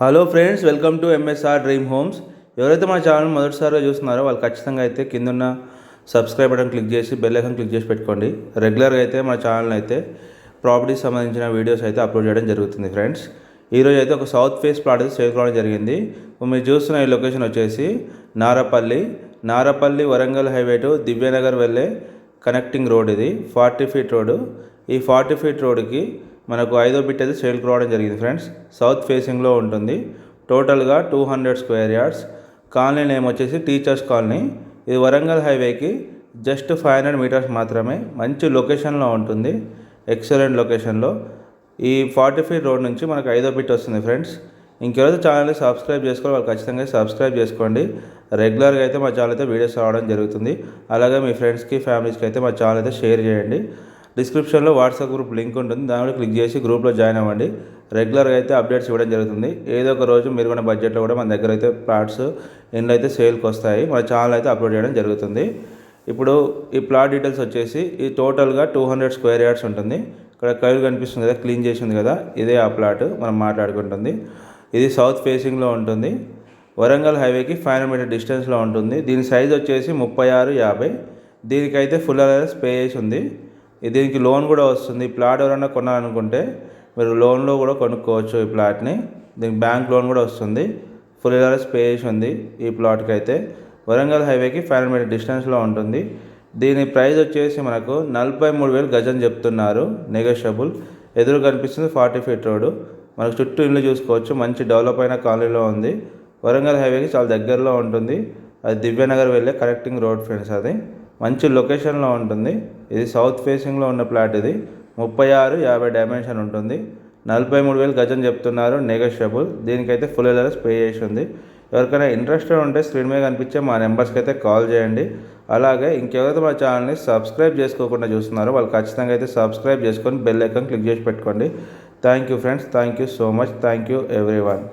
Hello friends, welcome to MSR dream homes. ఎవరైతే మన channel మొదటిసారిగా చూస్తున్నారో వాళ్ళు ఖచ్చితంగా అయితే కిందున్న సబ్స్క్రైబ్ బటన్ క్లిక్ చేసి బెల్ ఐకాన్ క్లిక్ చేసి పెట్టుకోండి. రెగ్యులర్గా అయితే మన ఛానల్ అయితే ప్రాపర్టీస్ సంబంధించిన వీడియోస్ అయితే అప్లోడ్ చేయడం జరుగుతుంది. ఫ్రెండ్స్, ఈరోజు అయితే ఒక సౌత్ ఫేస్ ప్లాట్ అయితే సేల్ కావడం జరిగింది. మీరు చూస్తున్న ఈ లొకేషన్ వచ్చేసి నారపల్లి వరంగల్ హైవే టు దివ్యనగర్ వెళ్ళే కనెక్టింగ్ రోడ్. ఇది 40 ఫీట్ రోడ్డు. ఈ 40 ఫీట్ రోడ్డుకి మనకు 5వ బిట్ అయితే సేల్ రావడం జరిగింది. ఫ్రెండ్స్, సౌత్ ఫేసింగ్లో ఉంటుంది. టోటల్గా 200 స్క్వేర్ యార్డ్స్. కాలనీ నేమ్ వచ్చేసి టీచర్స్ కాలనీ. ఇది వరంగల్ హైవేకి జస్ట్ 500 మీటర్స్ మాత్రమే. మంచి లొకేషన్లో ఉంటుంది, ఎక్సలెంట్ లొకేషన్లో. ఈ 40 ఫీట్ రోడ్ నుంచి మనకు 5వ బిట్ వస్తుంది. ఫ్రెండ్స్, ఇంకెవరైతే ఛానల్ని సబ్స్క్రైబ్ చేసుకోవాలి వాళ్ళు ఖచ్చితంగా సబ్స్క్రైబ్ చేసుకోండి. రెగ్యులర్గా అయితే మా ఛానల్ అయితే వీడియోస్ రావడం జరుగుతుంది. అలాగే మీ ఫ్రెండ్స్కి ఫ్యామిలీస్కి అయితే మా ఛానల్ అయితే షేర్ చేయండి. డిస్క్రిప్షన్లో వాట్సాప్ గ్రూప్ లింక్ ఉంటుంది, దానిలో క్లిక్ చేసి గ్రూప్లో జాయిన్ అవ్వండి. రెగ్యులర్గా అయితే అప్డేట్స్ ఇవ్వడం జరుగుతుంది. ఏదో ఒక రోజు మీరు ఉన్న బడ్జెట్లో కూడా మన దగ్గర అయితే ప్లాట్స్ ఇండ్లు అయితే సేల్కి వస్తాయి. మన ఛానల్ అయితే అప్లోడ్ చేయడం జరుగుతుంది. ఇప్పుడు ఈ ప్లాట్ డీటెయిల్స్ వచ్చేసి ఈ టోటల్గా 200 స్క్వేర్ యార్డ్స్ ఉంటుంది. ఇక్కడ కైలు కనిపిస్తుంది కదా, క్లీన్ చేసి ఉంది కదా, ఇదే ఆ ప్లాట్ మనం మాట్లాడుకుంటుంది. ఇది సౌత్ ఫేసింగ్లో ఉంటుంది. వరంగల్ హైవేకి 500 మీటర్ డిస్టెన్స్లో ఉంటుంది. దీని సైజ్ వచ్చేసి 36-50. దీనికైతే ఫుల్ అలవెన్స్ పే చేసి ఉంది. దీనికి లోన్ కూడా వస్తుంది. ప్లాట్ ఎవరైనా కొనాలనుకుంటే మీరు లోన్లో కూడా కొనుక్కోవచ్చు ఈ ప్లాట్ని. దీనికి బ్యాంక్ లోన్ కూడా వస్తుంది. ఫుల్ అలవెన్స్ పే చేసి ఉంది ఈ ప్లాట్కి అయితే. వరంగల్ హైవేకి 500 మీటర్ డిస్టెన్స్లో ఉంటుంది. దీని ప్రైస్ వచ్చేసి మనకు 43,000 గజం చెప్తున్నారు, నెగోషియబుల్. ఎదురు కనిపిస్తుంది 40 ఫీట్ రోడ్డు. మనకు చుట్టూ ఇల్లు చూసుకోవచ్చు. మంచి డెవలప్ అయిన కాలనీలో ఉంది. వరంగల్ హైవేకి చాలా దగ్గరలో ఉంటుంది. అది దివ్యనగర్ వెళ్ళే కనెక్టింగ్ రోడ్. ఫ్రెండ్స్, అది మంచి లొకేషన్లో ఉంటుంది. ఇది సౌత్ ఫేసింగ్లో ఉన్న ప్లాట్. ఇది 36-50 డైమెన్షన్ ఉంటుంది. 43,000 గజం చెప్తున్నారు, నెగోషియబుల్. దీనికైతే ఫుల్ అలవెన్స్ పే చేసి ఉంది. ఎవరికైనా ఇంట్రెస్టెడ్ ఉంటే స్క్రీన్ మీద కనిపించే మా నెంబర్స్కి అయితే కాల్ చేయండి. అలాగే ఇంకెవరైతే మా ఛానల్ని సబ్స్క్రైబ్ చేసుకోకుండా చూస్తున్నారో వాళ్ళు ఖచ్చితంగా అయితే సబ్స్క్రైబ్ చేసుకొని బెల్ ఐకాన్ క్లిక్ చేసి పెట్టుకోండి. Thank you friends, thank you so much, thank you everyone.